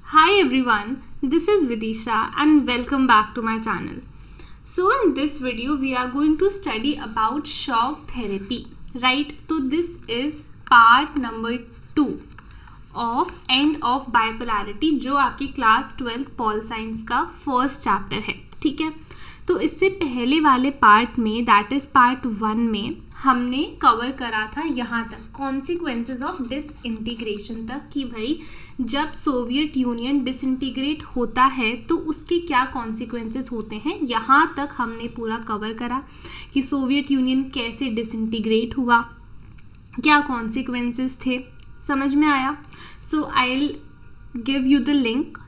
Hi everyone, this is Vidisha and welcome back to my channel. So in this video we are going to study about shock therapy, right? So this is part number 2 of end of bipolarity जो आपकी class 12th pol science का first chapter है, ठीक है। तो इससे पहले वाले पार्ट में दैट इज पार्ट 1 में हमने कवर करा था यहाँ तक कॉन्सिक्वेंसेस ऑफ डिसइंटीग्रेशन तक कि भाई जब सोवियत यूनियन डिसइंटीग्रेट होता है तो उसके क्या कॉन्सिक्वेंसेस होते हैं। यहाँ तक हमने पूरा कवर करा कि सोवियत यूनियन कैसे डिसइंटीग्रेट हुआ, क्या कॉन्सिक्वेंसेस थे, समझ में आया। So I will give you the link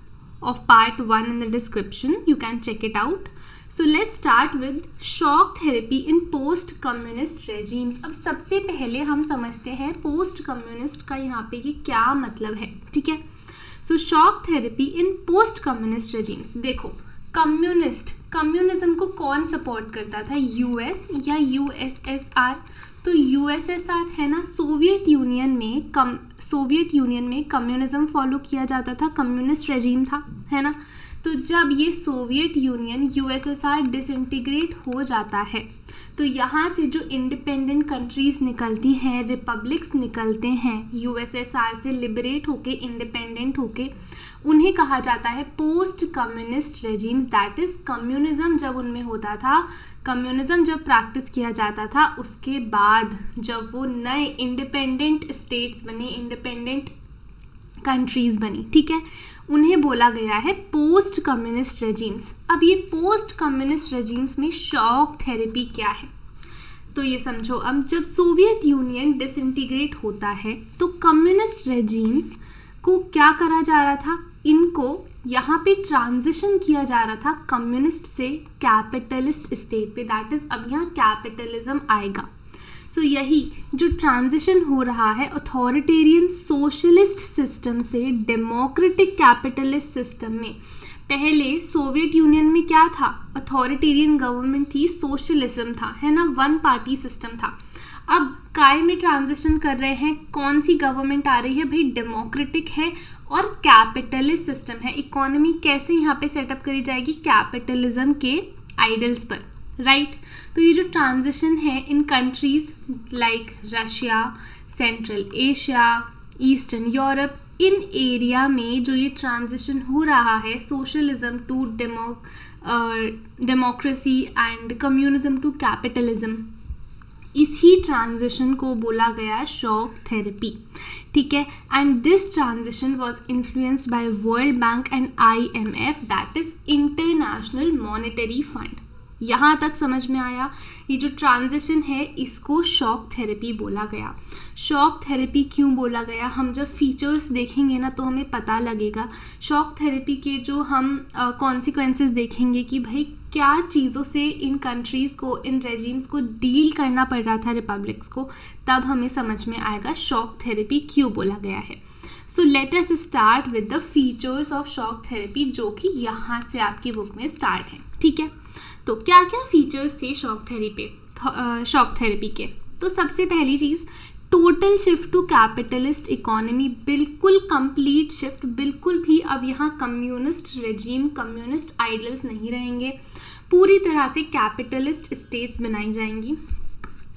of part 1 in the description, you can check it out. So let's start with shock therapy in post communist regimes. अब सबसे पहले हम समझते हैं पोस्ट कम्युनिस्ट का यहाँ पे कि क्या मतलब है, ठीक है। So shock therapy in post communist regimes. देखो कम्युनिज्म को कौन सपोर्ट करता था, यूएस या यूएसएसआर। तो यूएसएसआर है ना, सोवियत यूनियन में कम्युनिज्म फॉलो किया जाता था, कम्युनिस्ट रेजिम था, है ना। तो जब ये सोवियत यूनियन यूएसएसआर डिसइंटीग्रेट हो जाता है तो यहाँ से जो इंडिपेंडेंट कंट्रीज़ निकलती हैं, रिपब्लिक्स निकलते हैं यूएसएसआर से लिबरेट होके, इंडिपेंडेंट होके, उन्हें कहा जाता है post communist regimes. That is communism जब उनमें होता था, कम्युनिज्म जब प्रैक्टिस किया जाता था, उसके बाद जब वो नए इंडिपेंडेंट स्टेट्स बने, इंडिपेंडेंट कंट्रीज़ बनी, ठीक है, उन्हें बोला गया है पोस्ट कम्युनिस्ट रेजिम्स। अब ये पोस्ट कम्युनिस्ट रेजिम्स में शॉक थेरेपी क्या है, तो ये समझो। अब जब सोवियत यूनियन डिसइंटीग्रेट होता है तो कम्युनिस्ट रेजिम्स को क्या करा जा रहा था, इनको यहाँ पे ट्रांजिशन किया जा रहा था कम्युनिस्ट से कैपिटलिस्ट स्टेट पे। दैट इज़ अब यहाँ कैपिटलिज्म आएगा। सो यही जो ट्रांजिशन हो रहा है अथॉरिटेरियन सोशलिस्ट सिस्टम से डेमोक्रेटिक कैपिटलिस्ट सिस्टम में। पहले सोवियत यूनियन में क्या था, अथॉरिटेरियन गवर्नमेंट थी, सोशलिज्म था, है ना, वन पार्टी सिस्टम था। अब काय में ट्रांजिशन कर रहे हैं, कौन सी गवर्नमेंट आ रही है भाई, डेमोक्रेटिक है और कैपिटलिस्ट सिस्टम है। इकोनॉमी कैसे यहाँ पे सेटअप करी जाएगी, कैपिटलिज्म के आइडल्स पर, राइट। तो ये जो ट्रांजिशन है in countries like Russia, central Asia, eastern Europe, इन एरिया में जो ये ट्रांजिशन हो रहा है socialism to democracy and communism to capitalism, इसी ट्रांजिशन को बोला गया शॉक थेरेपी, ठीक है। And this transition was influenced by World Bank and IMF, that is International Monetary Fund. यहाँ तक समझ में आया। ये जो ट्रांजिशन है इसको शॉक थेरेपी बोला गया। शॉक थेरेपी क्यों बोला गया, हम जब फीचर्स देखेंगे ना तो हमें पता लगेगा। शॉक थेरेपी के जो हम कॉन्सिक्वेंसेस देखेंगे कि भाई क्या चीज़ों से इन कंट्रीज़ को, इन रेजिम्स को डील करना पड़ रहा था रिपब्लिक्स को, तब हमें समझ में आएगा शॉक थेरेपी क्यों बोला गया है। So let us start with the features of shock therapy, जो कि यहाँ से आपकी बुक में स्टार्ट है, ठीक है। तो क्या क्या फीचर्स थे शॉक थेरेपी के, तो सबसे पहली चीज़ total shift to capitalist economy, बिल्कुल कंप्लीट शिफ्ट, बिल्कुल भी अब यहाँ कम्युनिस्ट रेजिम, कम्युनिस्ट आइडल्स नहीं रहेंगे, पूरी तरह से कैपिटलिस्ट स्टेट्स बनाई जाएंगी।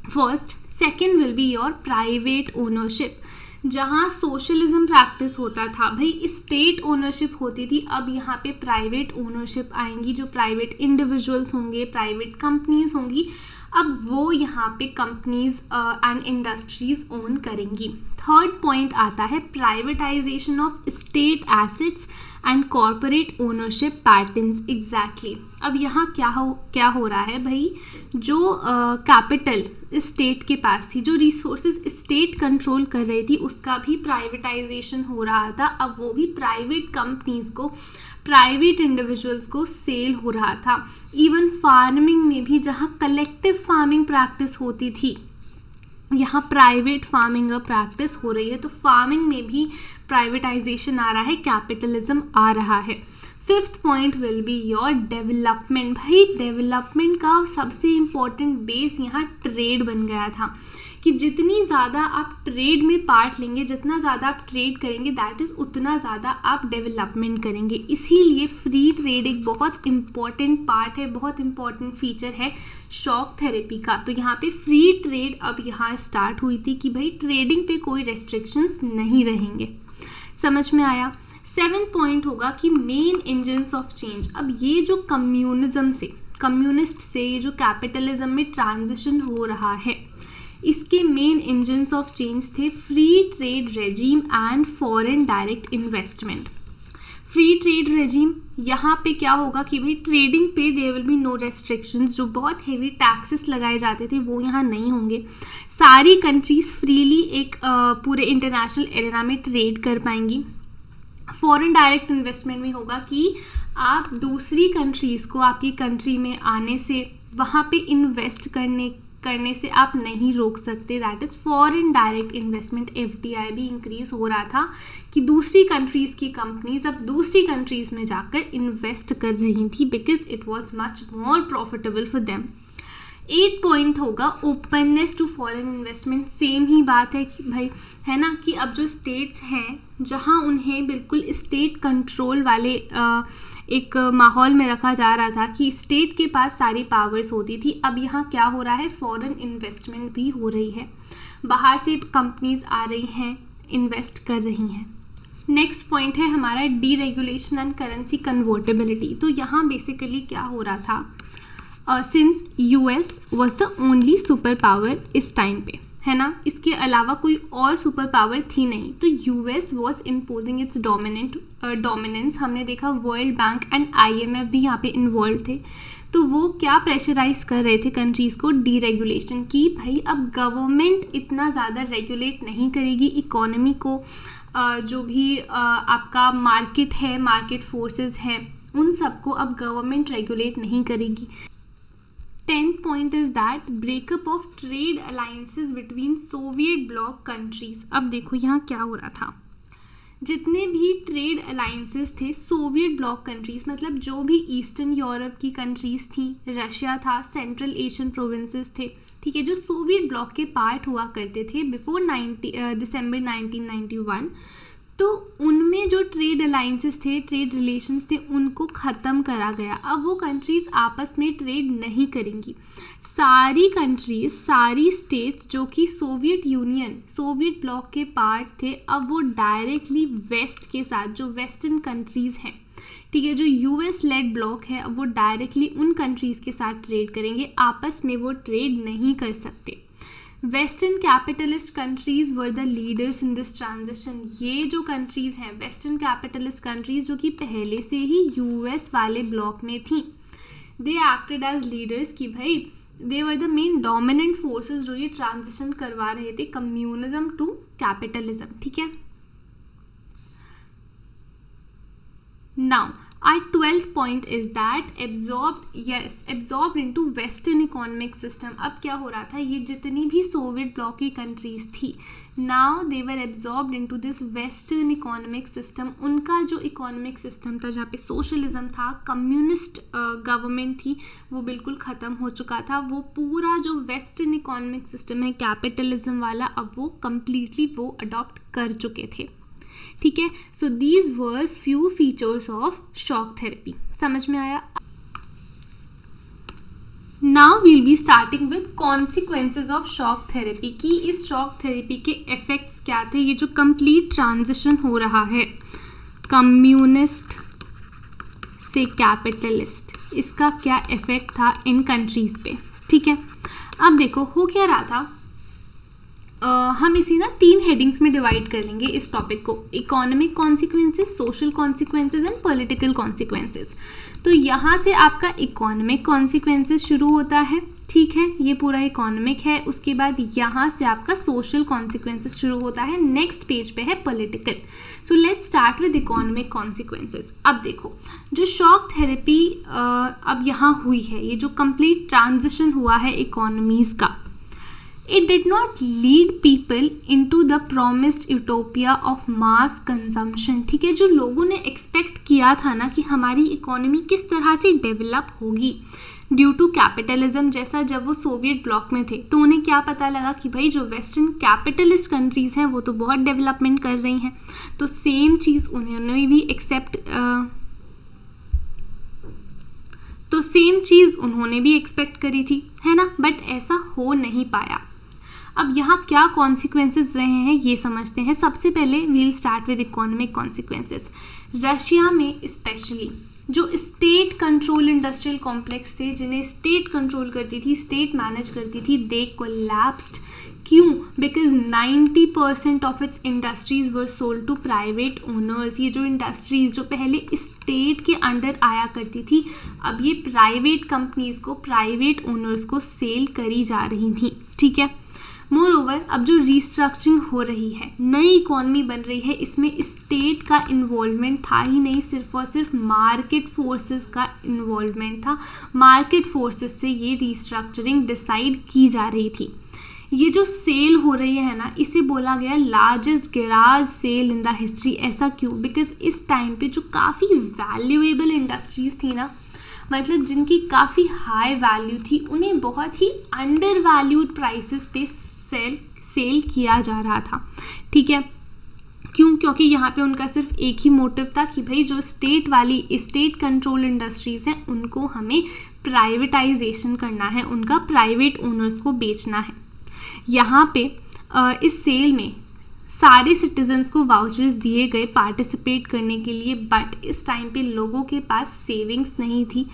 First, second will be your private ownership. जहाँ सोशलिज्म प्रैक्टिस होता था भाई स्टेट ओनरशिप होती थी, अब यहाँ पे प्राइवेट ओनरशिप आएंगी, जो प्राइवेट इंडिविजुअल्स होंगे, प्राइवेट कंपनीज होंगी, अब वो यहाँ पे कंपनीज एंड इंडस्ट्रीज ओन करेंगी। थर्ड पॉइंट आता है privatisation of state assets and corporate ownership patterns. Exactly अब यहाँ क्या हो रहा है भाई, जो कैपिटल स्टेट के पास थी, जो रिसोर्सेज स्टेट कंट्रोल कर रही थी, उसका भी प्राइवेटाइजेशन हो रहा था। अब वो भी प्राइवेट कंपनीज को, प्राइवेट इंडिविजुअल्स को सेल हो रहा था। इवन फार्मिंग में भी जहाँ कलेक्टिव फार्मिंग प्रैक्टिस होती थी, यहाँ प्राइवेट फार्मिंग प्रैक्टिस हो रही है, तो फार्मिंग में भी प्राइवेटाइजेशन आ रहा है, कैपिटलिज्म आ रहा है। Fifth point will be your development. भाई डेवलपमेंट का सबसे इम्पॉर्टेंट बेस यहाँ ट्रेड बन गया था कि जितनी ज़्यादा आप ट्रेड में पार्ट लेंगे, जितना ज़्यादा आप ट्रेड करेंगे, दैट इज़ उतना ज़्यादा आप डेवलपमेंट करेंगे। इसीलिए फ्री ट्रेड एक बहुत इम्पॉर्टेंट पार्ट है, बहुत इम्पॉर्टेंट फीचर है शॉक थेरेपी का। तो यहाँ पे फ्री ट्रेड अब यहाँ स्टार्ट हुई थी कि भाई ट्रेडिंग पे कोई रेस्ट्रिक्शंस नहीं रहेंगे। समझ में आया। 7th पॉइंट होगा कि मेन इंजन्स ऑफ चेंज। अब ये जो कम्युनिज्म से, कम्युनिस्ट से ये जो कैपिटलिज्म में ट्रांजिशन हो रहा है, इसके मेन इंजन्स ऑफ चेंज थे free trade regime and foreign direct investment. Free trade regime, यहाँ पे क्या होगा कि भाई ट्रेडिंग पे there will be no restrictions. जो बहुत हेवी टैक्सेस लगाए जाते थे वो यहाँ नहीं होंगे। सारी कंट्रीज फ्रीली एक पूरे इंटरनेशनल एरिया में ट्रेड कर पाएंगी। फॉरेन डायरेक्ट इन्वेस्टमेंट में होगा कि आप दूसरी कंट्रीज़ को आपकी कंट्री में आने से, वहाँ पे इन्वेस्ट करने से आप नहीं रोक सकते। That is foreign direct investment. FDI भी इंक्रीज़ हो रहा था कि दूसरी कंट्रीज़ की कंपनीज अब दूसरी कंट्रीज़ में जाकर इन्वेस्ट कर रही थी because it was much more profitable for them. 8 point होगा openness to foreign investment. Same ही बात है कि भाई, है ना, कि अब जो स्टेट्स हैं जहां उन्हें बिल्कुल स्टेट कंट्रोल वाले एक माहौल में रखा जा रहा था कि स्टेट के पास सारी पावर्स होती थी, अब यहाँ क्या हो रहा है, फॉरेन इन्वेस्टमेंट भी हो रही है। बाहर से कंपनीज आ रही हैं, इन्वेस्ट कर रही हैं। नेक्स्ट पॉइंट है हमारा डीरेगुलेशन एंड करेंसी कन्वर्टेबिलिटी। तो यहाँ बेसिकली क्या हो रहा था, since US was the only super power इस टाइम पे, है ना, इसके अलावा कोई और सुपर पावर थी नहीं, तो US was imposing it's dominance. हमने देखा वर्ल्ड बैंक एंड IMF भी यहाँ पे इन्वॉल्व थे। तो वो क्या प्रेशराइज कर रहे थे कंट्रीज़ को, डीरेगुलेशन की। भाई अब गवर्नमेंट इतना ज़्यादा रेगुलेट नहीं करेगी इकोनॉमी को, जो भी आपका मार्केट है, मार्केट फोर्सेस हैं, उन सबको अब गवर्नमेंट रेगुलेट नहीं करेगी। 10th point is that breakup of trade alliances between Soviet bloc countries। अब देखो यहाँ क्या हो रहा था, जितने भी ट्रेड अलाइंसेस थे सोवियत ब्लॉक कंट्रीज, मतलब जो भी ईस्टर्न यूरोप की कंट्रीज थी, रशिया था, सेंट्रल एशियन प्रोविंसेस थे, ठीक है, जो सोवियत ब्लॉक के पार्ट हुआ करते थे बिफोर दिसंबर 1991, तो उनमें जो ट्रेड अलाइंसेस थे, ट्रेड रिलेशंस थे, उनको ख़त्म करा गया। अब वो कंट्रीज़ आपस में ट्रेड नहीं करेंगी। सारी कंट्रीज, सारी स्टेट्स जो कि सोवियत यूनियन, सोवियत ब्लॉक के पार्ट थे, अब वो डायरेक्टली वेस्ट के साथ, जो वेस्टर्न कंट्रीज़ हैं, ठीक है, जो US लेड ब्लॉक है, अब वो डायरेक्टली उन कंट्रीज़ के साथ ट्रेड करेंगे, आपस में वो ट्रेड नहीं कर सकते। Western capitalist countries were the leaders in this transition. ये जो कंट्रीज़ हैं वेस्टर्न कैपिटलिस्ट कंट्रीज़, जो कि पहले से ही US वाले ब्लॉक में थी, दे एक्टेड एज लीडर्स कि भाई they were the main dominant forces जो ये ट्रांजिशन करवा रहे थे कम्युनिज्म टू कैपिटलिज्म, ठीक है। Now our 12th point is that absorbed into western economic system। अब क्या हो रहा था, ये जितनी भी सोवियत ब्लॉक की कंट्रीज थी, now they were absorbed into this western economic system। उनका जो इकोनॉमिक सिस्टम था, जहाँ पे सोशलिज्म था, कम्युनिस्ट गवर्नमेंट थी, वो बिल्कुल ख़त्म हो चुका था। वो पूरा जो वेस्टर्न इकोनॉमिक सिस्टम है कैपिटलिज्म वाला, अब वो कम्प्लीटली वो अडॉप्ट कर चुके थे, ठीक है। So these were few features of shock therapy. समझ में आया। Now we'll be starting with consequences of shock therapy, कि इस शॉक थेरेपी के इफेक्ट्स क्या थे। ये जो कंप्लीट ट्रांजिशन हो रहा है कम्युनिस्ट से कैपिटलिस्ट, इसका क्या इफेक्ट था इन कंट्रीज पे, ठीक है। अब देखो हो क्या रहा था, हम इसी ना 3 हेडिंग्स में डिवाइड कर लेंगे इस टॉपिक को, economic consequences, social consequences and political consequences. तो यहाँ से आपका इकोनॉमिक कॉन्सिक्वेंसेस शुरू होता है, ठीक है, ये पूरा इकोनॉमिक है। उसके बाद यहाँ से आपका सोशल कॉन्सिक्वेंसेस शुरू होता है, नेक्स्ट पेज पे है political. So let's start with economic consequences. अब देखो जो शॉक थेरेपी अब यहाँ हुई है, ये जो कंप्लीट ट्रांजिशन हुआ है इकोनॉमीज़ का, It did not lead people into the promised utopia of mass consumption, ठीक है। जो लोगों ने एक्सपेक्ट किया किया था ना कि हमारी इकोनॉमी किस तरह से डेवलप होगी ड्यू टू कैपिटलिज्म। जैसा जब वो सोवियत ब्लॉक में थे तो उन्हें क्या पता लगा कि भाई जो वेस्टर्न कैपिटलिस्ट कंट्रीज़ हैं वो तो बहुत डेवलपमेंट कर रही हैं, तो सेम चीज़ उन्होंने भी एक्सपेक्ट करी थी, है ना, बट ऐसा हो नहीं पाया। अब यहाँ क्या कॉन्सिक्वेंसेस रहे हैं ये समझते हैं। सबसे पहले we'll start with economic consequences. Russia में स्पेशली जो स्टेट कंट्रोल इंडस्ट्रियल कॉम्प्लेक्स थे, जिन्हें स्टेट कंट्रोल करती थी, स्टेट मैनेज करती थी, दे कोलैप्स्ड। क्यों? Because 90% of its industries were sold to private owners. ये जो इंडस्ट्रीज जो पहले स्टेट के अंडर आया करती थी, अब ये प्राइवेट कंपनीज को, प्राइवेट ओनर्स को सेल करी जा रही थी, ठीक है। मोर ओवर अब जो रिस्ट्रक्चरिंग हो रही है, नई इकॉनमी बन रही है, इसमें स्टेट का इन्वॉल्वमेंट था ही नहीं, सिर्फ और सिर्फ मार्केट फोर्सेस का इन्वॉल्वमेंट था। मार्केट फोर्सेस से ये रिस्ट्रक्चरिंग डिसाइड की जा रही थी। ये जो सेल हो रही है ना, इसे बोला गया largest garage sale in the history. ऐसा क्यों? बिकॉज इस टाइम पे जो काफ़ी वैल्यूएबल इंडस्ट्रीज थी ना, मतलब जिनकी काफ़ी हाई वैल्यू थी, उन्हें बहुत ही अंडर वैल्यूड प्राइसेस पे सेल किया जा रहा था, ठीक है। क्यों? क्योंकि यहाँ पे उनका सिर्फ एक ही मोटिव था कि भाई जो स्टेट कंट्रोल इंडस्ट्रीज हैं उनको हमें प्राइवेटाइजेशन करना है, उनका प्राइवेट ओनर्स को बेचना है। यहाँ पे इस सेल में सारे सिटीजन्स को वाउचर्स दिए गए पार्टिसिपेट करने के लिए, बट इस टाइम पे लोगों के पास सेविंग्स नहीं थी,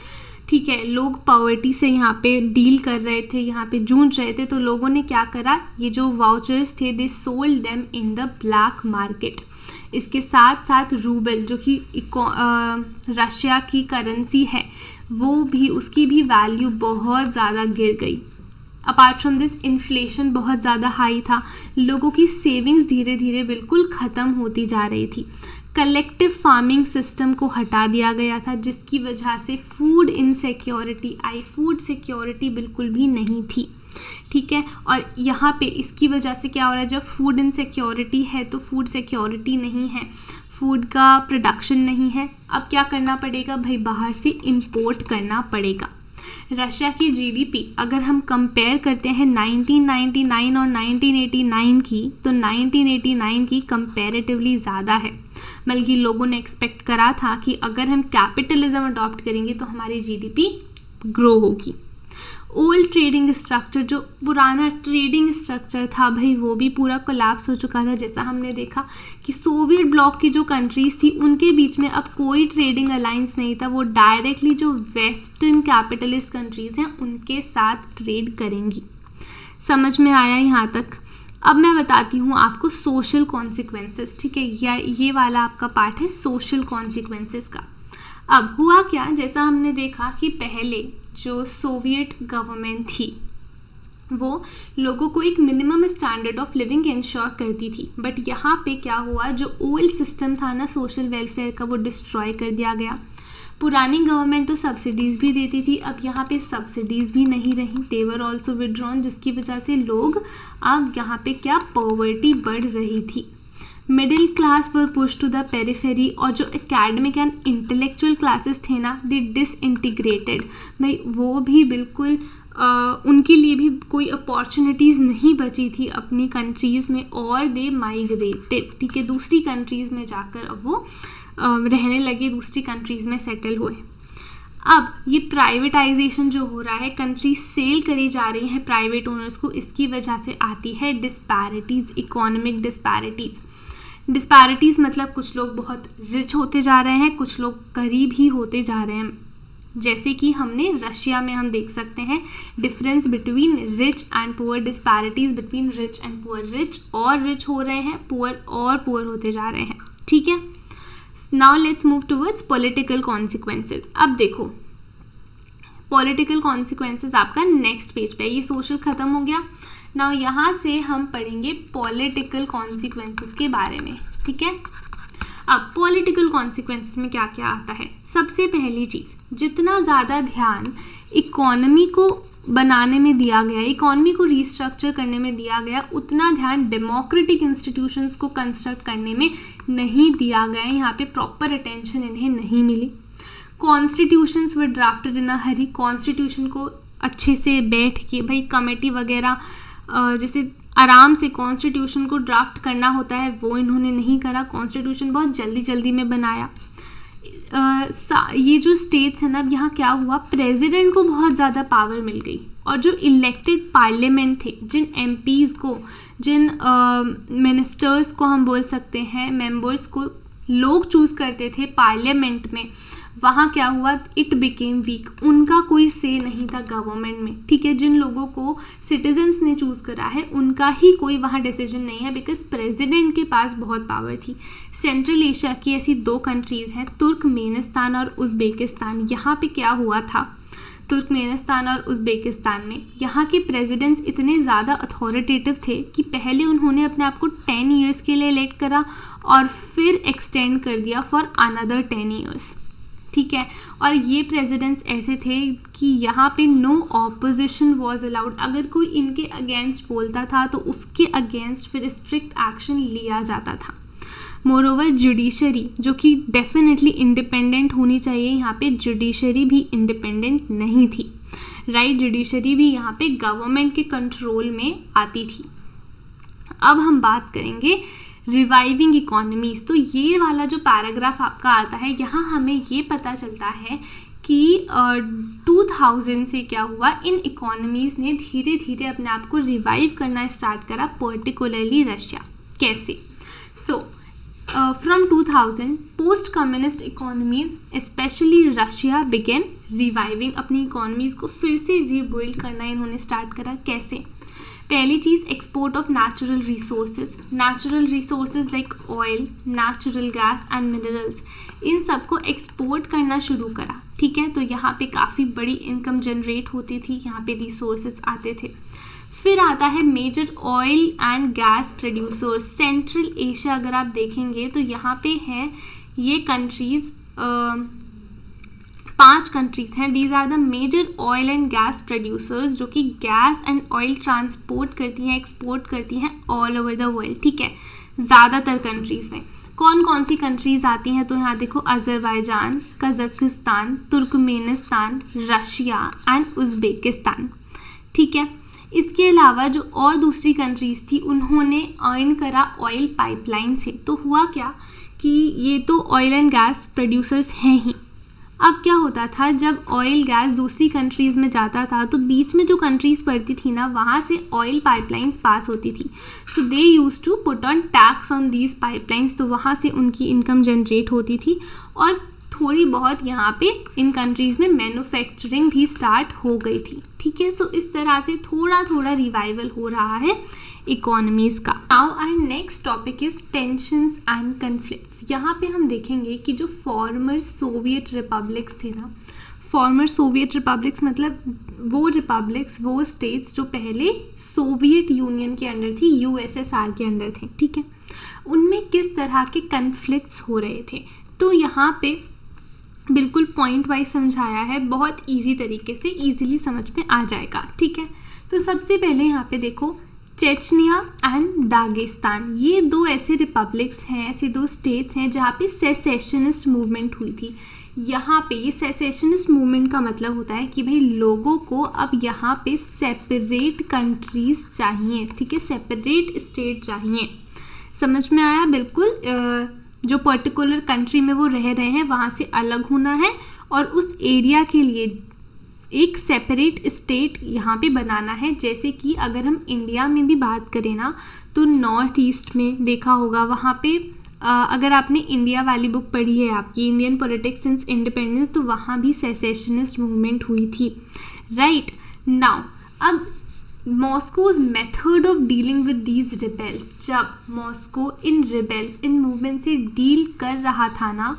ठीक है। लोग पॉवर्टी से यहाँ पे डील कर रहे थे, यहाँ पे जूझ रहे थे, तो लोगों ने क्या करा, ये जो वाउचर्स थे they sold them in the black market. इसके साथ साथ रूबल जो कि रशिया की करेंसी है, वो भी, उसकी भी वैल्यू बहुत ज़्यादा गिर गई। अपार्ट फ्रॉम दिस इन्फ्लेशन बहुत ज़्यादा हाई था, लोगों की सेविंग्स धीरे धीरे बिल्कुल ख़त्म होती जा रही थी। कलेक्टिव फार्मिंग सिस्टम को हटा दिया गया था, जिसकी वजह से फूड इनसिक्योरिटी आई, फूड सिक्योरिटी बिल्कुल भी नहीं थी, ठीक है। और यहाँ पे इसकी वजह से क्या हो रहा है, जब फूड इनसिक्योरिटी है तो फूड सिक्योरिटी नहीं है, फूड का प्रोडक्शन नहीं है, अब क्या करना पड़ेगा भाई, बाहर से इंपोर्ट करना पड़ेगा। रशिया की जीडीपी अगर हम कंपेयर करते हैं 1999 और 1989 की, तो 1989 की कंपैरेटिवली ज़्यादा है। बल्कि लोगों ने एक्सपेक्ट करा था कि अगर हम कैपिटलिज्म अडॉप्ट करेंगे तो हमारी जीडीपी ग्रो होगी। ओल्ड ट्रेडिंग स्ट्रक्चर, जो पुराना ट्रेडिंग स्ट्रक्चर था भाई, वो भी पूरा कोलैप्स हो चुका था। जैसा हमने देखा कि सोवियत ब्लॉक की जो कंट्रीज़ थी उनके बीच में अब कोई ट्रेडिंग अलायंस नहीं था, वो डायरेक्टली जो वेस्टर्न कैपिटलिस्ट कंट्रीज़ हैं उनके साथ ट्रेड करेंगी। समझ में आया यहाँ तक? अब मैं बताती हूँ आपको सोशल कॉन्सिक्वेंसेस, ठीक है। ये वाला आपका पार्ट है सोशल कॉन्सिक्वेंसेस का। अब हुआ क्या, जैसा हमने देखा कि पहले जो सोवियत गवर्नमेंट थी वो लोगों को एक minimum standard of living ensure करती थी, बट यहाँ पे क्या हुआ, जो ओल्ड सिस्टम था ना सोशल वेलफेयर का, वो डिस्ट्रॉय कर दिया गया। पुरानी गवर्नमेंट तो सब्सिडीज़ भी देती थी, अब यहाँ पे सब्सिडीज़ भी नहीं रही, दे वर ऑल्सो विड्रॉन, जिसकी वजह से लोग, अब यहाँ पे क्या, पॉवर्टी बढ़ रही थी। Middle class were push to the periphery, और जो एकेडमिक एंड इंटेलेक्चुअल क्लासेस थे ना, दे डिसइंटीग्रेटेड, भाई वो भी बिल्कुल उनके लिए भी कोई अपॉर्चुनिटीज़ नहीं बची थी अपनी कंट्रीज़ में, और दे माइग्रेटेड, ठीक है, दूसरी कंट्रीज़ में जाकर अब वो रहने लगे, दूसरी कंट्रीज़ में सेटल हुए। अब ये प्राइवेटाइजेशन जो हो रहा है, कंट्री सेल करी जा रही है प्राइवेट ओनर्स को, इसकी वजह से आती है डिस्पैरिटीज़, इकोनॉमिक डिस्पैरिटीज़ मतलब कुछ लोग बहुत रिच होते जा रहे हैं, कुछ लोग गरीब ही होते जा रहे हैं। जैसे कि हमने रशिया में हम देख सकते हैं difference between rich and poor, disparities between rich and poor, rich और रिच हो रहे हैं, पुअर और पुअर होते जा रहे हैं, ठीक है। Now let's move towards political consequences. अब देखो पॉलिटिकल कॉन्सिक्वेंसेस आपका नेक्स्ट पेज पे, ये सोशल ख़त्म हो गया। नाउ यहाँ से हम पढ़ेंगे पॉलिटिकल कॉन्सिक्वेंसेस के बारे में, ठीक है। अब पॉलिटिकल कॉन्सिक्वेंसेस में क्या क्या आता है, सबसे पहली चीज़, जितना ज़्यादा ध्यान इकोनॉमी को बनाने में दिया गया, इकोनॉमी को रीस्ट्रक्चर करने में दिया गया, उतना ध्यान डेमोक्रेटिक इंस्टीट्यूशंस को कंस्ट्रक्ट करने में नहीं दिया गया। यहाँ पे प्रॉपर अटेंशन इन्हें नहीं मिली। कॉन्स्टिट्यूशंस वर ड्राफ्टेड इन अ हरी, कॉन्स्टिट्यूशन को अच्छे से बैठ के भाई कमेटी वगैरह जैसे आराम से कॉन्स्टिट्यूशन को ड्राफ्ट करना होता है वो इन्होंने नहीं करा। कॉन्स्टिट्यूशन बहुत जल्दी जल्दी में बनाया। ये जो स्टेट्स हैं ना, अब यहाँ क्या हुआ, प्रेसिडेंट को बहुत ज़्यादा पावर मिल गई और जो इलेक्टेड पार्लियामेंट थे, जिन एमपीज़ को, जिन मिनिस्टर्स को हम बोल सकते हैं, मेंबर्स को लोग चूज़ करते थे पार्लियामेंट में, वहाँ क्या हुआ, इट बिकेम वीक। उनका कोई से नहीं था गवर्नमेंट में, ठीक है। जिन लोगों को सिटीजन्स ने चूज़ करा है उनका ही कोई वहाँ डिसीजन नहीं है, बिकॉज प्रेसिडेंट के पास बहुत पावर थी। सेंट्रल एशिया की ऐसी 2 कंट्रीज़ हैं, तुर्कमेनिस्तान और उज़्बेकिस्तान। यहाँ पे क्या हुआ था, तुर्कमेनिस्तान और उज़्बेकिस्तान में यहाँ के प्रेसिडेंट्स इतने ज़्यादा अथॉरिटेटिव थे कि पहले उन्होंने अपने आप को 10 ईयर्स के लिए इलेक्ट करा और फिर एक्सटेंड कर दिया फॉर अनदर 10 ईयर्स, ठीक है। और ये प्रेसिडेंट्स ऐसे थे कि यहाँ पे नो ऑपोजिशन वॉज अलाउड। अगर कोई इनके अगेंस्ट बोलता था तो उसके अगेंस्ट फिर स्ट्रिक्ट एक्शन लिया जाता था। मोरओवर जुडिशरी, जो कि डेफिनेटली इंडिपेंडेंट होनी चाहिए, यहाँ पे जुडिशरी भी इंडिपेंडेंट नहीं थी, राइट। जुडिशरी भी यहाँ पे गवर्नमेंट के कंट्रोल में आती थी। अब हम बात करेंगे रिवाइविंग इकोनॉमीज़। तो ये वाला जो पैराग्राफ आपका आता है, यहाँ हमें ये पता चलता है कि 2000 से क्या हुआ, इन इकोनॉमीज़ ने धीरे धीरे अपने आप को रिवाइव करना स्टार्ट करा, पर्टिकुलरली रशिया। कैसे? So from 2000 post communist economies specially Russia began reviving, अपनी इकोनॉमीज़ को फिर से रिबिल्ड करना इन्होंने स्टार्ट करा। कैसे? पहली चीज़, export of natural resources like oil, natural gas and minerals, इन सबको एक्सपोर्ट करना शुरू करा, ठीक है। तो यहाँ पे काफ़ी बड़ी इनकम जनरेट होती थी, यहाँ पे रिसोर्सेज आते थे। फिर आता है major oil and gas producers. Central Asia अगर आप देखेंगे तो यहाँ पे है ये कंट्रीज़, 5 कंट्रीज़ हैं। These are the major oil and gas producers, जो कि गैस एंड ऑयल ट्रांसपोर्ट करती हैं, एक्सपोर्ट करती हैं ऑल ओवर द वर्ल्ड, ठीक है। ज़्यादातर कंट्रीज़ में कौन कौन सी कंट्रीज़ आती हैं, तो यहाँ देखो Azerbaijan, Kazakhstan, Turkmenistan, Russia and Uzbekistan, ठीक है। इसके अलावा जो और दूसरी कंट्रीज़ थी उन्होंने अर्न करा ऑयल पाइपलाइन से। तो हुआ क्या कि ये तो ऑयल एंड गैस प्रोड्यूसर्स हैं ही। अब क्या होता था, जब ऑयल गैस दूसरी कंट्रीज़ में जाता था तो बीच में जो कंट्रीज़ पड़ती थी ना, वहाँ से ऑयल पाइपलाइंस पास होती थी। So they used to put on tax on these pipelines, तो वहाँ से उनकी इनकम जनरेट होती थी और थोड़ी बहुत यहाँ पे इन कंट्रीज़ में मैन्युफैक्चरिंग भी स्टार्ट हो गई थी, ठीक है। सो इस तरह से थोड़ा थोड़ा रिवाइवल हो रहा है इकोनॉमीज़ का। Now our next topic is tensions and conflicts. यहाँ पे हम देखेंगे कि जो फॉर्मर सोवियत रिपब्लिक्स थे ना, फॉर्मर सोवियत रिपब्लिक्स मतलब वो रिपब्लिक्स, वो स्टेट्स जो पहले सोवियत यूनियन के अंडर थी, यूएसएसआर के अंडर थे, ठीक है, उनमें किस तरह के कन्फ्लिक्ट्स हो रहे थे। तो यहाँ पे बिल्कुल पॉइंट वाइज समझाया है, बहुत इजी तरीके से इजीली समझ में आ जाएगा, ठीक है। तो सबसे पहले यहाँ पे देखो, चेचनिया एंड दागिस्तान, ये 2 ऐसे रिपब्लिक्स हैं, ऐसे 2 स्टेट्स हैं जहाँ पे सेसेशनिस्ट मूवमेंट हुई थी। यहाँ पे ये सेसेशनिस्ट मूवमेंट का मतलब होता है कि भाई लोगों को अब यहाँ पे सेपरेट कंट्रीज़ चाहिए, ठीक है, सेपरेट स्टेट चाहिए। समझ में आया? बिल्कुल, जो पर्टिकुलर कंट्री में वो रह रहे हैं वहाँ से अलग होना है और उस एरिया के लिए एक सेपरेट स्टेट यहाँ पे बनाना है। जैसे कि अगर हम इंडिया में भी बात करें ना, तो नॉर्थ ईस्ट में देखा होगा, वहाँ पे अगर आपने इंडिया वाली बुक पढ़ी है आपकी, इंडियन पॉलिटिक्स सिंस इंडिपेंडेंस, तो वहाँ भी सेसेशनिस्ट मूवमेंट हुई थी, राइट। नाउ अब Moscow's method of dealing with these rebels, जब मॉस्को इन रिबेल्स, इन मूवमेंट से डील कर रहा था ना,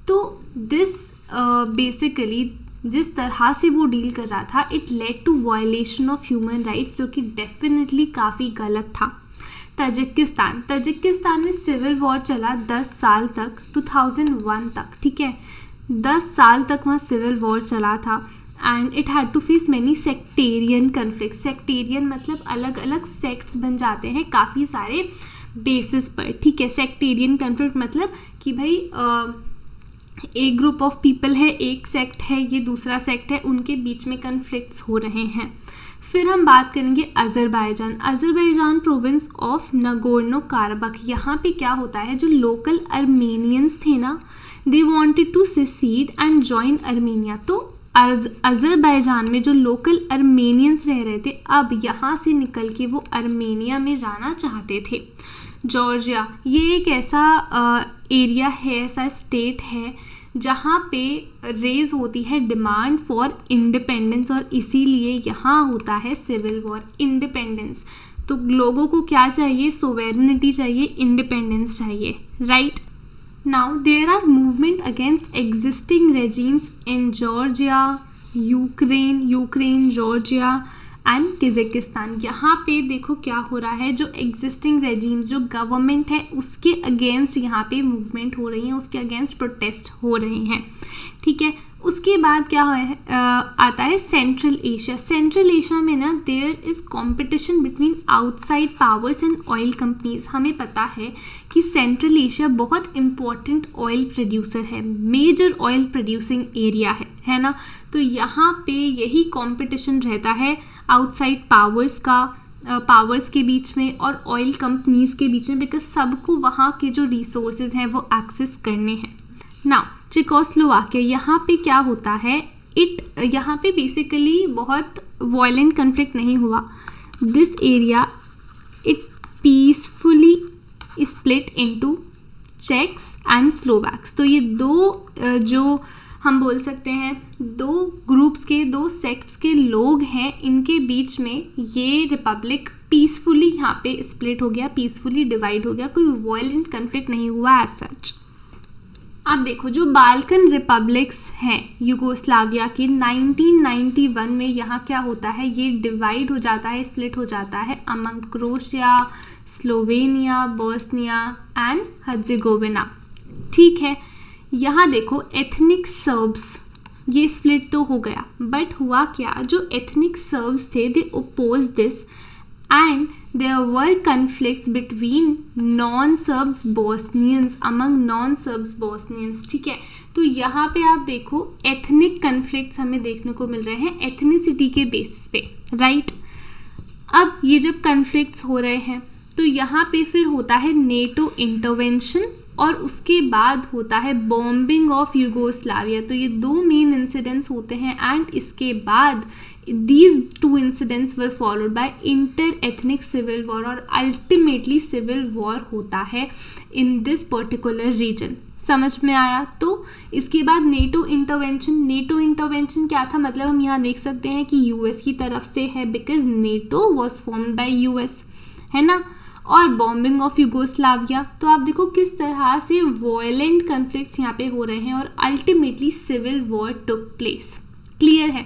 तो दिस बेसिकली जिस तरह से वो डील कर रहा था, it led to violation of human rights, जो कि डेफिनेटली काफ़ी गलत था। तजिकिस्तान में सिविल वॉर चला 10 साल तक, 2001 तक, ठीक है, 10 साल तक वहाँ सिविल वॉर चला था। And it had to face many sectarian conflict. Sectarian मतलब अलग अलग सेक्ट्स बन जाते हैं काफ़ी सारे बेसिस पर. ठीक है, सेक्टेरियन कन्फ्लिक्ट मतलब कि भाई एक ग्रुप ऑफ पीपल है, एक सेक्ट है, ये दूसरा सेक्ट है, उनके बीच में कन्फ्लिक्ट्स हो रहे हैं. फिर हम बात करेंगे Azerbaijan. Azerbaijan province of Nagorno Karabakh. यहाँ पे क्या होता है, जो लोकल अर्मेनियंस थे ना, they wanted to secede and join Armenia. तो अज़रबैजान में जो लोकल अर्मेनियंस रह रहे थे, अब यहाँ से निकल के वो अर्मेनिया में जाना चाहते थे. जॉर्जिया, ये एक ऐसा एरिया है, ऐसा स्टेट है जहाँ पे रेज होती है डिमांड फॉर इंडिपेंडेंस, और इसीलिए यहाँ होता है सिविल वॉर. इंडिपेंडेंस, तो लोगों को क्या चाहिए, सोवेरेनिटी चाहिए, इंडिपेंडेंस चाहिए, right. Now there are movement against existing regimes in Georgia, Ukraine, Georgia and Kyrgyzstan. यहाँ पे देखो क्या हो रहा है, जो एग्जिस्टिंग रेजिम्स, जो गवर्नमेंट है, उसके अगेंस्ट यहाँ पे मूवमेंट हो रही है, उसके अगेंस्ट प्रोटेस्ट हो रहे हैं. ठीक है, उसके बाद क्या है, आता है सेंट्रल एशिया. सेंट्रल एशिया में ना there is competition between outside powers and oil companies. हमें पता है कि सेंट्रल एशिया बहुत इम्पॉर्टेंट ऑयल प्रोड्यूसर है, मेजर ऑयल प्रोड्यूसिंग एरिया है ना. तो यहाँ पे यही कंपटीशन रहता है आउटसाइड पावर्स के बीच में और ऑयल कंपनीज के बीच में, बिकॉज सबको वहाँ के जो रिसोर्सेज हैं वो एक्सेस करने हैं. नाउ चेकोस्लोवाकिया, यहाँ पे क्या होता है, यहाँ पे बेसिकली बहुत वायलेंट कन्फ्लिक्ट नहीं हुआ. This area it peacefully split into Czechs and Slovaks. तो ये दो जो हम बोल सकते हैं दो ग्रुप्स के, दो सेक्ट्स के लोग हैं, इनके बीच में ये रिपब्लिक पीसफुली यहाँ पे स्प्लिट हो गया, पीसफुली डिवाइड हो गया, कोई वायलेंट कन्फ्लिक्ट नहीं हुआ एज सच. अब देखो जो बाल्कन रिपब्लिक्स हैं यूगोस्लाविया के, 1991 में यहाँ क्या होता है, ये डिवाइड हो जाता है, स्प्लिट हो जाता है among Croatia, Slovenia, Bosnia and Herzegovina. ठीक है, यहाँ देखो एथनिक सर्ब्स, ये स्प्लिट तो हो गया, बट हुआ क्या, जो एथनिक सर्ब्स थे they oppose this and there were conflicts between non-Serbs Bosnians, among non-Serbs Bosnians. ठीक है, तो यहाँ पे आप देखो एथनिक कन्फ्लिक्ट्स हमें देखने को मिल रहे हैं एथनिसिटी के बेसिस पे, राइट. अब ये जब कन्फ्लिक्ट्स हो रहे हैं तो यहाँ पे फिर होता है नेटो इंटरवेंशन और उसके बाद होता है बॉम्बिंग ऑफ यूगोस्लाविया. तो ये दो मेन इंसिडेंट्स होते हैं एंड इसके बाद these two incidents were followed by inter ethnic civil war, और अल्टीमेटली सिविल वॉर होता है इन दिस पर्टिकुलर रीजन. समझ में आया. तो इसके बाद नेटो इंटरवेंशन क्या था, मतलब हम यहाँ देख सकते हैं कि यूएस की तरफ से है, because NATO was formed by US, है ना. और बॉम्बिंग ऑफ यूगोस्लाविया, तो आप देखो किस तरह से वॉयलेंट कन्फ्लिक्ट्स यहाँ पे हो रहे हैं और ultimately civil war took place. Clear है.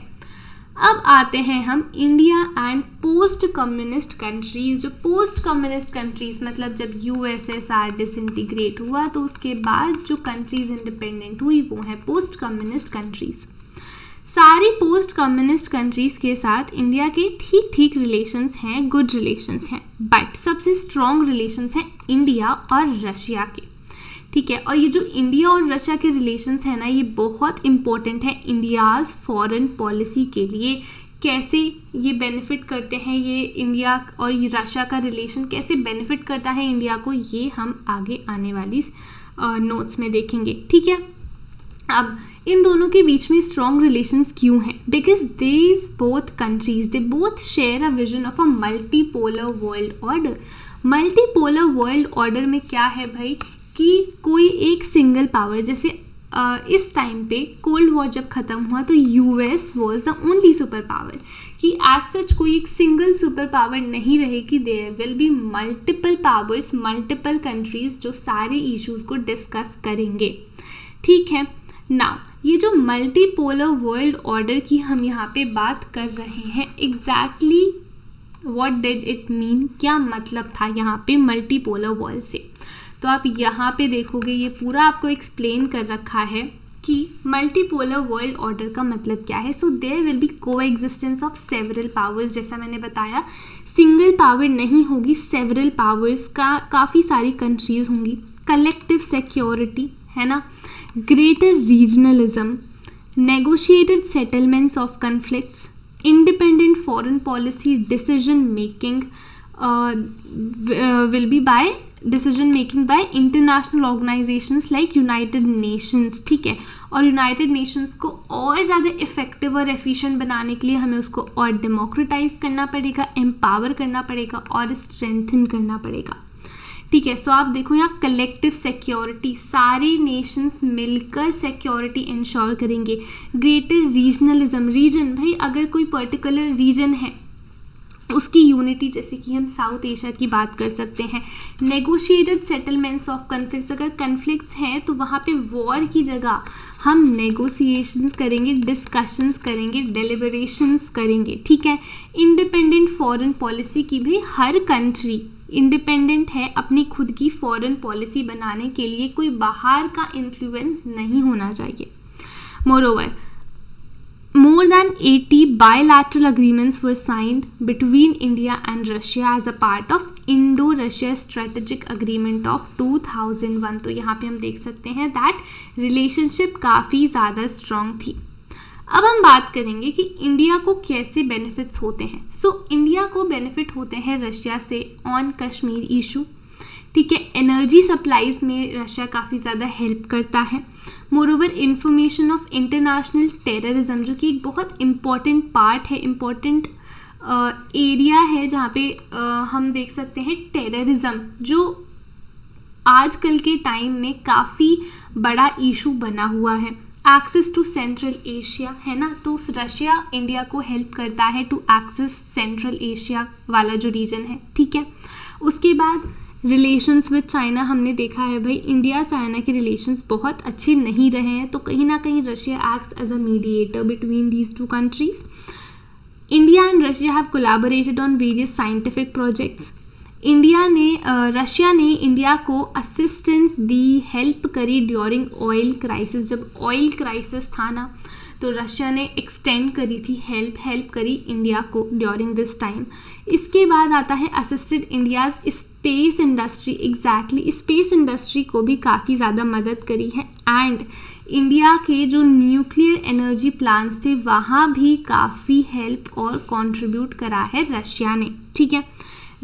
अब आते हैं हम India and post communist countries. जो पोस्ट कम्युनिस्ट कंट्रीज मतलब जब यूएसएसआर डिसइंटीग्रेट हुआ तो उसके बाद जो कंट्रीज इंडिपेंडेंट हुई वो है पोस्ट कम्युनिस्ट कंट्रीज. सारी पोस्ट कम्युनिस्ट कंट्रीज़ के साथ इंडिया के ठीक रिलेशंस हैं, गुड रिलेशंस हैं, बट सबसे स्ट्रॉन्ग रिलेशंस हैं इंडिया और रशिया के. ठीक है, और ये जो इंडिया और रशिया के रिलेशंस हैं ना, ये बहुत इंपॉर्टेंट है इंडियाज़ फॉरेन पॉलिसी के लिए. कैसे ये बेनिफिट करते हैं, ये इंडिया और ये रशिया का रिलेशन कैसे बेनिफिट करता है इंडिया को, ये हम आगे आने वाली नोट्स में देखेंगे. ठीक है, अब इन दोनों के बीच में स्ट्रॉन्ग रिलेशंस क्यों हैं, because these both countries they both share a vision of a multipolar world order. Multipolar world order में क्या है भाई कि कोई एक सिंगल पावर, जैसे इस टाइम पे कोल्ड वॉर जब ख़त्म हुआ तो US was the only super power, कि एज सच कोई एक सिंगल सुपर पावर नहीं रहेगी. There will be multiple powers, multiple countries जो सारे इश्यूज़ को डिस्कस करेंगे. ठीक है, नाउ ये जो मल्टीपोलर वर्ल्ड ऑर्डर की हम यहाँ पे बात कर रहे हैं, exactly what did it mean, क्या मतलब था यहाँ पे मल्टीपोलर वर्ल्ड से. तो आप यहाँ पे देखोगे ये पूरा आपको एक्सप्लेन कर रखा है कि मल्टीपोलर वर्ल्ड ऑर्डर का मतलब क्या है. सो देयर विल बी को एग्जिस्टेंस ऑफ सेवरल पावर्स. जैसा मैंने बताया, सिंगल पावर नहीं होगी, सेवरल पावर्स का काफ़ी सारी कंट्रीज होंगी. कलेक्टिव सिक्योरिटी है ना, greater regionalism, negotiated settlements of conflicts, independent foreign policy decision making will be by decision making by international organizations like United Nations. ठीक है, और यूनाइटेड नेशंस को और ज़्यादा इफेक्टिव और एफिशिएंट बनाने के लिए हमें उसको और डेमोक्रेटाइज करना पड़ेगा, एम्पावर करना पड़ेगा और स्ट्रेंथन करना पड़ेगा. ठीक है, सो आप देखो यहाँ कलेक्टिव सिक्योरिटी, सारे नेशंस मिलकर सिक्योरिटी इंश्योर करेंगे. ग्रेटर रीजनलिज्म, रीजन भाई अगर कोई पर्टिकुलर रीजन है उसकी यूनिटी, जैसे कि हम साउथ एशिया की बात कर सकते हैं. नेगोशिएटेड सेटलमेंट्स ऑफ कन्फ्लिक्ट्स, अगर कन्फ्लिक्ट्स हैं तो वहाँ पे वॉर की जगह हम नेगोशिएशंस करेंगे, डिस्कशंस करेंगे, डेलिबरेशंस करेंगे. ठीक है, इंडिपेंडेंट फॉरेन पॉलिसी की भी हर कंट्री इंडिपेंडेंट है अपनी खुद की फॉरेन पॉलिसी बनाने के लिए, कोई बाहर का इन्फ्लुएंस नहीं होना चाहिए. Moreover, more than 80 bilateral agreements were signed between India and Russia as a part of Indo-Russia Strategic Agreement of 2001. तो यहाँ पे हम देख सकते हैं दैट रिलेशनशिप काफ़ी ज़्यादा स्ट्रॉन्ग थी. अब हम बात करेंगे कि इंडिया को कैसे बेनिफिट्स होते हैं. सो इंडिया को बेनिफिट होते हैं रशिया से ऑन कश्मीर इशू. ठीक है, एनर्जी सप्लाईज में रशिया काफ़ी ज़्यादा हेल्प करता है. Moreover, information of international terrorism, जो कि एक बहुत इम्पॉर्टेंट पार्ट है, इम्पॉर्टेंट एरिया है जहाँ पे हम देख सकते हैं टेररिज्म, जो आजकल के टाइम में काफ़ी बड़ा इशू बना हुआ है. एक्सेस टू सेंट्रल एशिया है ना, तो रशिया इंडिया को हेल्प करता है टू एक्सेस सेंट्रल एशिया वाला जो रीजन है. ठीक है, उसके बाद रिलेशंस विद चाइना हमने देखा है भाई इंडिया चाइना के रिलेशंस बहुत अच्छे नहीं रहे हैं, तो कहीं ना कहीं Russia acts as a mediator between these two countries. India and Russia have collaborated on various scientific projects. Russia ने इंडिया को असिस्टेंस दी, हेल्प करी ड्यूरिंग ऑयल क्राइसिस. जब ऑयल क्राइसिस था ना, तो रशिया ने एक्सटेंड करी थी हेल्प करी इंडिया को ड्यूरिंग दिस टाइम. इसके बाद आता है assisted India's space industry. Exactly, space industry को भी काफ़ी ज़्यादा मदद करी है. एंड इंडिया के जो न्यूक्लियर एनर्जी प्लांट्स थे वहाँ भी काफ़ी हेल्प और कंट्रीब्यूट करा है रशिया ने. ठीक है,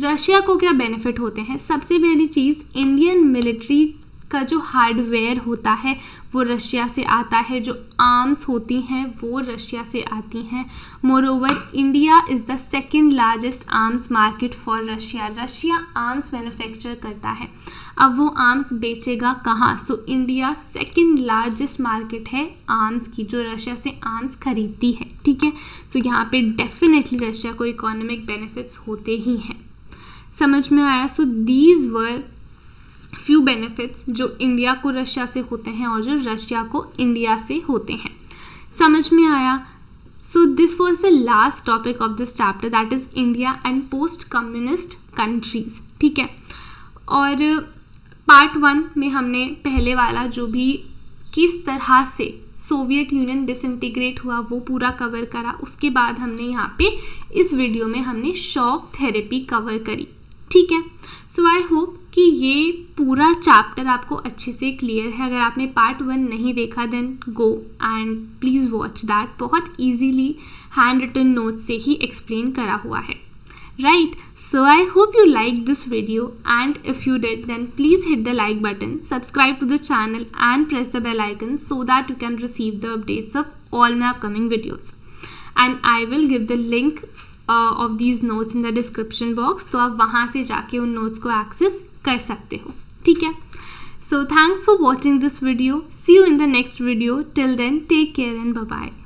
रशिया को क्या बेनिफिट होते हैं. सबसे पहली चीज़, इंडियन मिलिट्री का जो हार्डवेयर होता है वो रशिया से आता है, जो आर्म्स होती हैं वो रशिया से आती हैं. Moreover, India is the second largest arms market for Russia. Russia arms manufacture करता है, अब वो आर्म्स बेचेगा कहाँ. So India second largest market है आर्म्स की, जो रशिया से आर्म्स खरीदती है. ठीक है, सो यहाँ पे डेफिनेटली रशिया को इकोनॉमिक बेनिफिट्स होते ही हैं. समझ में आया. सो दीज वर फ्यू बेनिफिट्स जो इंडिया को रशिया से होते हैं और जो रशिया को इंडिया से होते हैं. समझ में आया. So this was the last topic of this chapter, that is India and post communist countries. ठीक है, और पार्ट 1 में हमने पहले वाला जो भी किस तरह से सोवियत यूनियन डिसइंटीग्रेट हुआ वो पूरा कवर करा. उसके बाद हमने यहाँ पे इस वीडियो में हमने शॉक थेरेपी कवर करी. ठीक है, सो आई होप कि ये पूरा चैप्टर आपको अच्छे से क्लियर है. अगर आपने पार्ट 1 नहीं देखा then go and please watch that. बहुत इजीली हैंड रिटन नोट से ही एक्सप्लेन करा हुआ है. Right, so I hope you liked this video, and if you did then please hit the like button, subscribe to the channel and press the bell icon so that you can receive the updates of all my upcoming videos. And I will give the link of these notes in the description box, तो आप वहाँ से जाके उन notes को access कर सकते हो. ठीक है, so thanks for watching this video. See you in the next video. Till then, take care and bye bye.